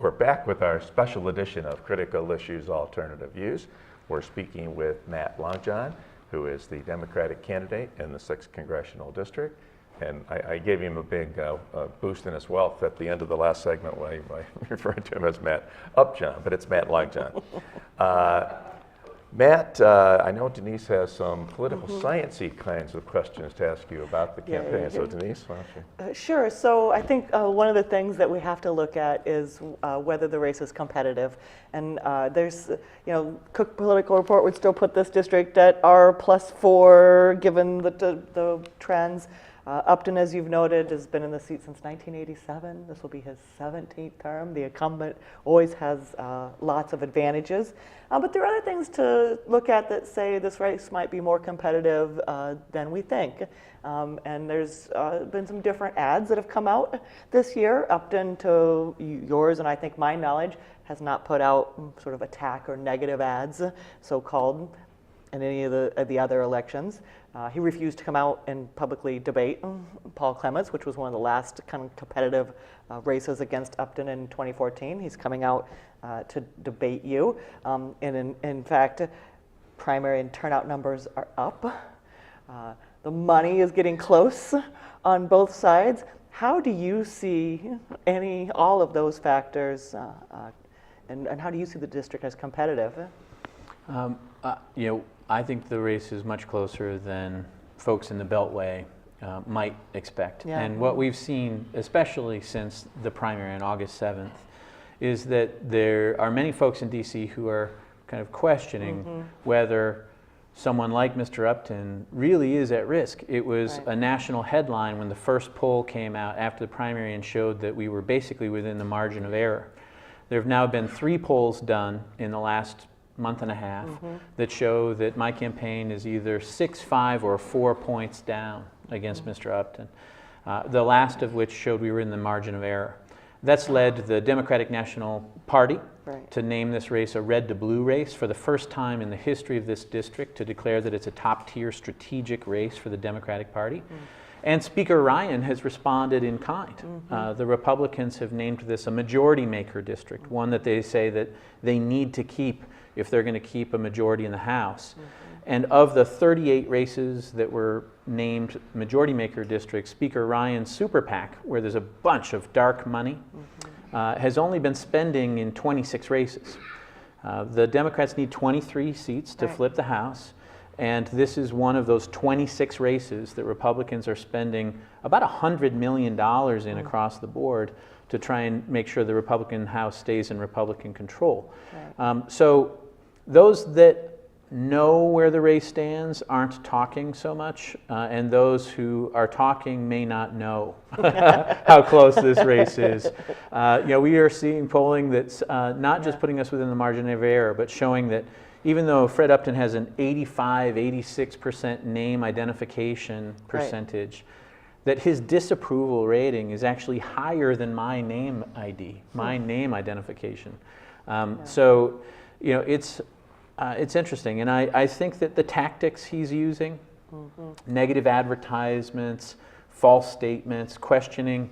We're back with our special edition of Critical Issues, Alternative Views. We're speaking with Matt Longjohn, who is the Democratic candidate in the 6th Congressional District. And I gave him a big boost in his wealth at the end of the last segment by referring to him as Matt Upton, but it's Matt Longjohn. Matt, I know Denise has some political science-y kinds of questions to ask you about the campaign. Yeah. So Denise, why don't you? Sure. So I think one of the things that we have to look at is whether the race is competitive. And there's, Cook Political Report would still put this district at R+4 given the trends. Upton, as you've noted, has been in the seat since 1987. This will be his 17th term. The incumbent always has lots of advantages. But there are other things to look at that say this race might be more competitive than we think. And there's been some different ads that have come out this year. Upton, to yours and I think my knowledge, has not put out sort of attack or negative ads, so-called, in any of the other elections. He refused to come out and publicly debate Paul Clements, which was one of the last kind of competitive races against Upton in 2014. He's coming out to debate you. And in fact, primary and turnout numbers are up. The money is getting close on both sides. How do you see all of those factors, and how do you see the district as competitive? I think the race is much closer than folks in the Beltway might expect. Yeah. And what we've seen, especially since the primary on August 7th, is that there are many folks in DC who are kind of questioning whether someone like Mr. Upton really is at risk. It was a national headline when the first poll came out after the primary and showed that we were basically within the margin of error. There have now been 3 polls done in the last month and a half that show that my campaign is either 6, 5, or 4 points down against Mr. Upton. The last of which showed we were in the margin of error. That's led the Democratic National Party to name this race a red to blue race for the first time in the history of this district, to declare that it's a top-tier strategic race for the Democratic Party. And Speaker Ryan has responded in kind. The Republicans have named this a majority maker district, one that they say that they need to keep if they're going to keep a majority in the House. And of the 38 races that were named majority maker districts, Speaker Ryan's super PAC, where there's a bunch of dark money, has only been spending in 26 races. The Democrats need 23 seats to flip the House, and this is one of those 26 races that Republicans are spending about $100 million in across the board to try and make sure the Republican House stays in Republican control. So those that know where the race stands aren't talking so much, and those who are talking may not know how close this race is. We are seeing polling that's not just putting us within the margin of error, but showing that even though Fred Upton has an 86% name identification percentage, that his disapproval rating is actually higher than my name ID, my name identification. So, it's interesting, and I think that the tactics he's using, negative advertisements, false statements, questioning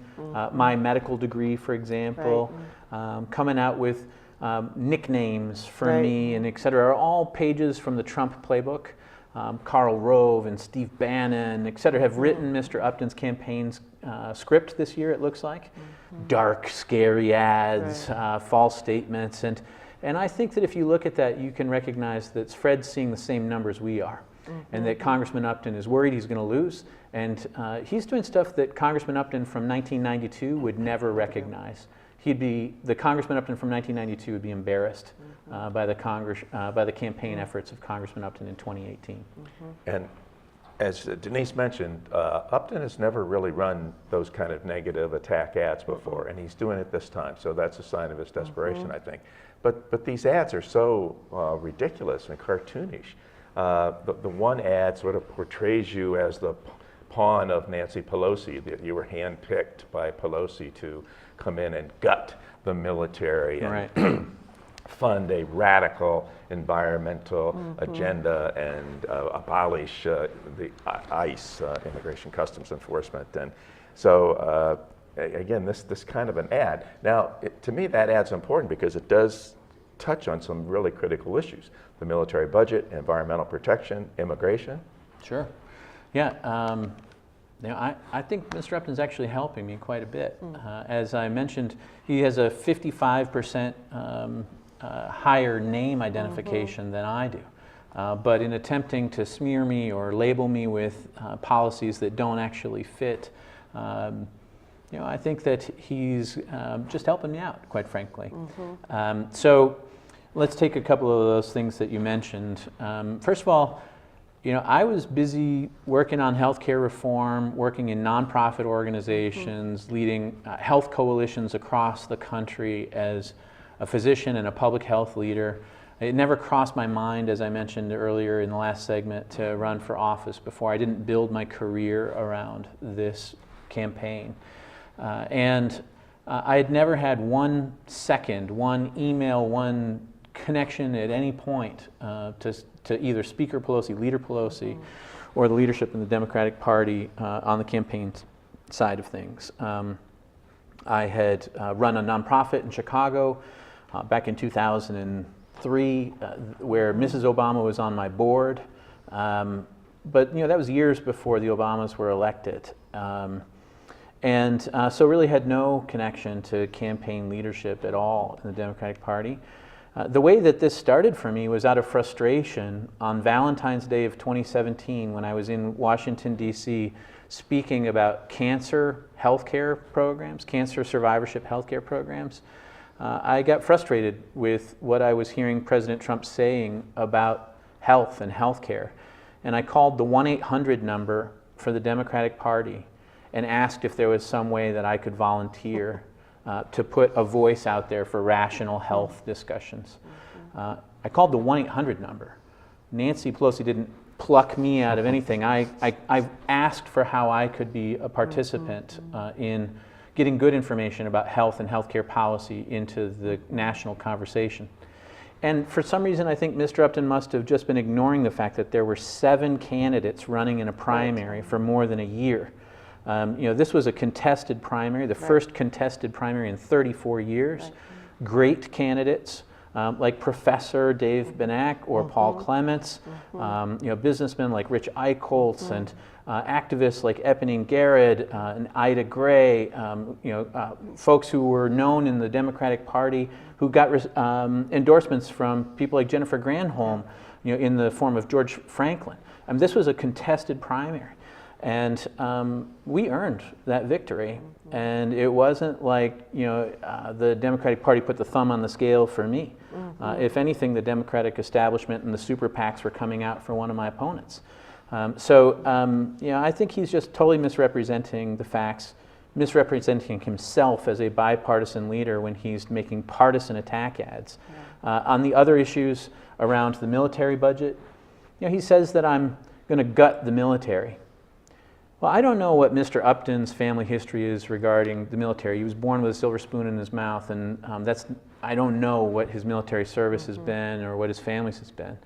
my medical degree, for example, coming out with nicknames for me, and et cetera, are all pages from the Trump playbook. Karl Rove and Steve Bannon, et cetera, have written Mr. Upton's campaign's script this year, it looks like. Dark, scary ads, false statements, and I think that if you look at that, you can recognize that Fred's seeing the same numbers we are, and that Congressman Upton is worried he's going to lose, and he's doing stuff that Congressman Upton from 1992 would never recognize. The Congressman Upton from 1992 would be embarrassed by the campaign efforts of Congressman Upton in 2018. And as Denise mentioned, Upton has never really run those kind of negative attack ads before, and he's doing it this time. So that's a sign of his desperation, I think. But these ads are so ridiculous and cartoonish. The one ad sort of portrays you as the pawn of Nancy Pelosi, that you were handpicked by Pelosi to come in and gut the military and fund a radical environmental agenda and abolish the ICE, Immigration Customs Enforcement. And so again, this kind of an ad. Now, to me, that ad's important because it does touch on some really critical issues: the military budget, environmental protection, immigration. Sure. Yeah. I think Mr. Upton's actually helping me quite a bit. As I mentioned, he has a 55% higher name identification than I do. But in attempting to smear me or label me with policies that don't actually fit, I think that he's just helping me out, quite frankly. So let's take a couple of those things that you mentioned. First of all, I was busy working on healthcare reform, working in nonprofit organizations, leading health coalitions across the country as a physician and a public health leader. It never crossed my mind, as I mentioned earlier in the last segment, to run for office before. I didn't build my career around this campaign. And I had never had 1 second, one email, one connection at any point to either Speaker Pelosi, Leader Pelosi, or the leadership in the Democratic Party on the campaign side of things. I had run a nonprofit in Chicago back in 2003, where Mrs. Obama was on my board. But that was years before the Obamas were elected. And so really had no connection to campaign leadership at all in the Democratic Party. The way that this started for me was out of frustration on Valentine's Day of 2017 when I was in Washington, D.C., speaking about cancer healthcare programs, cancer survivorship healthcare programs. I got frustrated with what I was hearing President Trump saying about health and healthcare. And I called the 1-800 number for the Democratic Party and asked if there was some way that I could volunteer to put a voice out there for rational health discussions. I called the 1-800 number. Nancy Pelosi didn't pluck me out of anything. I asked for how I could be a participant in getting good information about health and healthcare policy into the national conversation. And for some reason, I think Mr. Upton must have just been ignoring the fact that there were 7 candidates running in a primary for more than a year. This was a contested primary, the first contested primary in 34 years. Great candidates like Professor Dave Benak or Paul Clements, businessmen like Rich Eichholz and activists like Eponine Garrett and Ida Gray, folks who were known in the Democratic Party who got endorsements from people like Jennifer Granholm, in the form of George Franklin. This was a contested primary. And we earned that victory, and it wasn't like the Democratic Party put the thumb on the scale for me. If anything, the Democratic establishment and the super PACs were coming out for one of my opponents. I think he's just totally misrepresenting the facts, misrepresenting himself as a bipartisan leader when he's making partisan attack ads. On the other issues around the military budget, he says that I'm going to gut the military. Well, I don't know what Mr. Upton's family history is regarding the military. He was born with a silver spoon in his mouth, and I don't know what his military service has been or what his family's has been.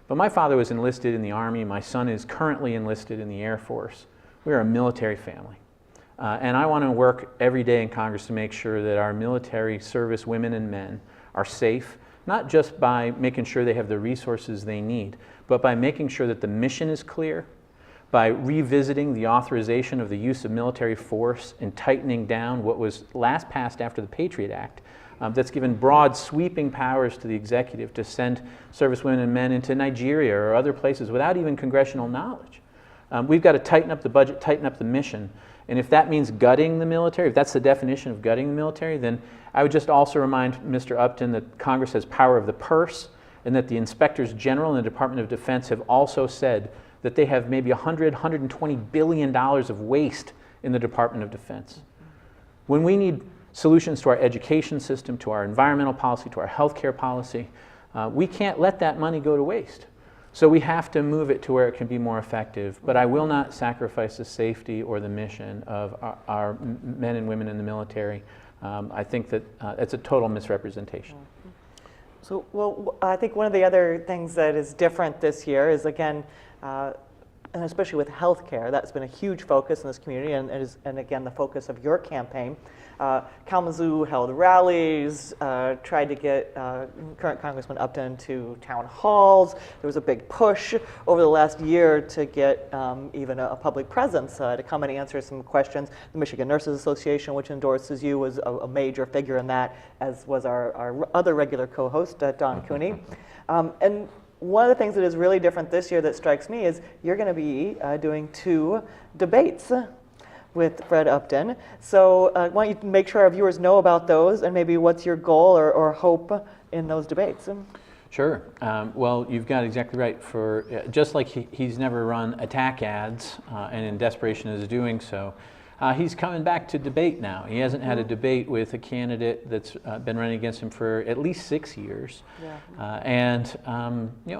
But my father was enlisted in the Army. My son is currently enlisted in the Air Force. We're a military family. And I want to work every day in Congress to make sure that our military service women and men are safe, not just by making sure they have the resources they need, but by making sure that the mission is clear, by revisiting the authorization of the use of military force and tightening down what was last passed after the Patriot Act, that's given broad sweeping powers to the executive to send servicewomen and men into Nigeria or other places without even congressional knowledge. We've got to tighten up the budget, tighten up the mission. And if that means gutting the military, if that's the definition of gutting the military, then I would just also remind Mr. Upton that Congress has power of the purse and that the inspectors general in the Department of Defense have also said that they have maybe $120 billion of waste in the Department of Defense. When we need solutions to our education system, to our environmental policy, to our healthcare policy, we can't let that money go to waste. So we have to move it to where it can be more effective. But I will not sacrifice the safety or the mission of our men and women in the military. I think that it's a total misrepresentation. So, well, I think one of the other things that is different this year is, again, and especially with healthcare, that's been a huge focus in this community, and again, the focus of your campaign. Kalamazoo held rallies, tried to get current Congressman Upton to town halls. There was a big push over the last year to get even a public presence to come and answer some questions. The Michigan Nurses Association, which endorses you, was a major figure in that, as was our other regular co-host, Don Cooney. And one of the things that is really different this year that strikes me is you're going to be doing 2 debates with Fred Upton. So why don't you make sure our viewers know about those, and maybe what's your goal or hope in those debates? Sure. Well, you've got exactly right. For just like he's never run attack ads, and in desperation is doing so, he's coming back to debate now. He hasn't had a debate with a candidate that's been running against him for at least 6 years. Yeah.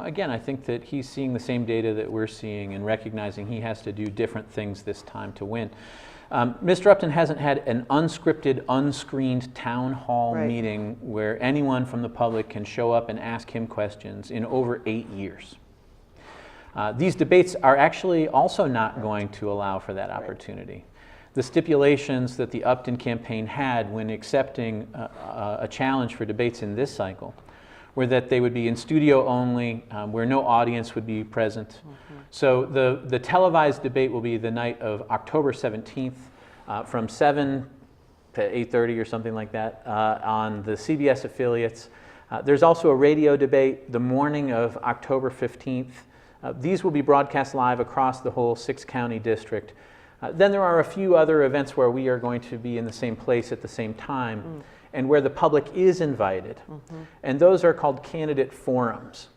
Again, I think that he's seeing the same data that we're seeing and recognizing he has to do different things this time to win. Mr. Upton hasn't had an unscripted, unscreened town hall meeting where anyone from the public can show up and ask him questions in over 8 years. These debates are actually also not going to allow for that opportunity. The stipulations that the Upton campaign had when accepting a challenge for debates in this cycle were that they would be in studio only, where no audience would be present. So the televised debate will be the night of October 17th from 7 to 8:30 or something like that on the CBS affiliates. There's also a radio debate the morning of October 15th. These will be broadcast live across the whole 6-county district. Then there are a few other events where we are going to be in the same place at the same time and where the public is invited. And those are called candidate forums.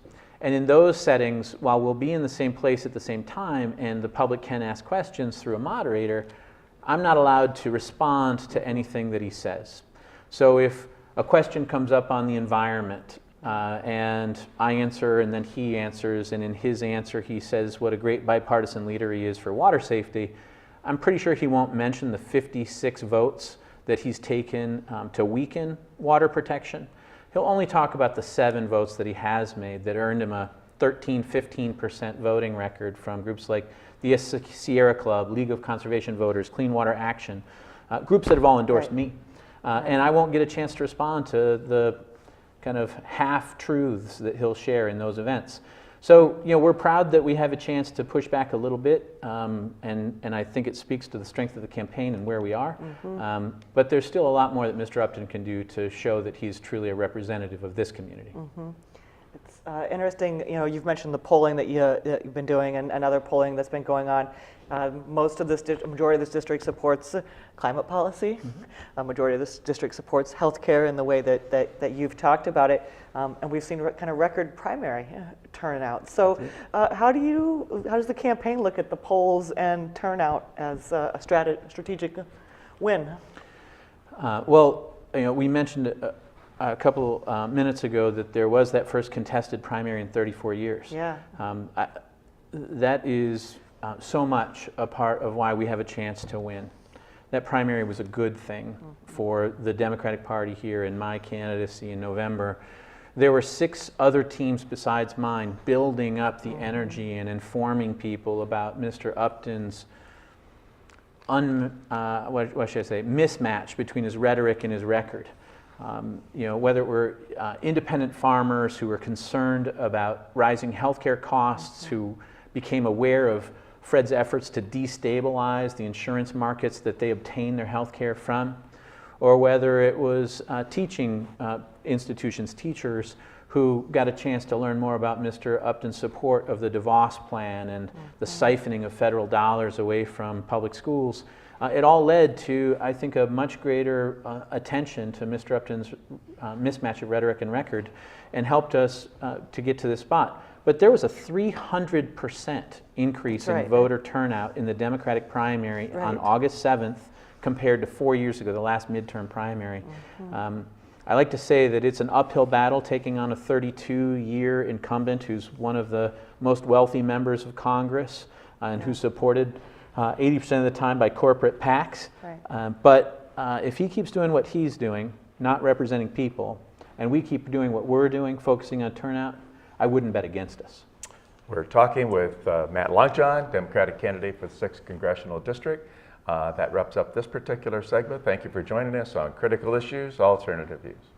And in those settings, while we'll be in the same place at the same time and the public can ask questions through a moderator, I'm not allowed to respond to anything that he says. So if a question comes up on the environment and I answer and then he answers, and in his answer he says what a great bipartisan leader he is for water safety, I'm pretty sure he won't mention the 56 votes that he's taken to weaken water protection. He'll only talk about the 7 votes that he has made that earned him a 13-15% voting record from groups like the Sierra Club, League of Conservation Voters, Clean Water Action, groups that have all endorsed me. And I won't get a chance to respond to the kind of half-truths that he'll share in those events. So, we're proud that we have a chance to push back a little bit, and I think it speaks to the strength of the campaign and where we are. But there's still a lot more that Mr. Upton can do to show that he's truly a representative of this community. It's interesting, you've mentioned the polling that you've been doing and other polling that's been going on. Majority of this district supports climate policy. A majority of this district supports healthcare in the way that you've talked about it. And we've seen kind of record primary turnout. So how does the campaign look at the polls and turnout as a strategic win? We mentioned a couple minutes ago that there was that first contested primary in 34 years. Yeah. That is so much a part of why we have a chance to win. That primary was a good thing for the Democratic Party here in my candidacy in November. There were 6 other teams besides mine building up the energy and informing people about Mr. Upton's mismatch between his rhetoric and his record. Whether it were independent farmers who were concerned about rising healthcare costs, who became aware of Fred's efforts to destabilize the insurance markets that they obtain their healthcare from, or whether it was teaching institutions, teachers who got a chance to learn more about Mr. Upton's support of the DeVos plan and the siphoning of federal dollars away from public schools. It all led to, I think, a much greater attention to Mr. Upton's mismatch of rhetoric and record, and helped us to get to this spot. But there was a 300% increase in voter turnout in the Democratic primary on August 7th compared to 4 years ago, the last midterm primary. I like to say that it's an uphill battle taking on a 32-year incumbent who's one of the most wealthy members of Congress and who's supported 80% of the time by corporate PACs. But if he keeps doing what he's doing, not representing people, and we keep doing what we're doing, focusing on turnout, I wouldn't bet against us. We're talking with Matt Longjohn, Democratic candidate for the 6th Congressional District. That wraps up this particular segment. Thank you for joining us on Critical Issues, Alternative Views.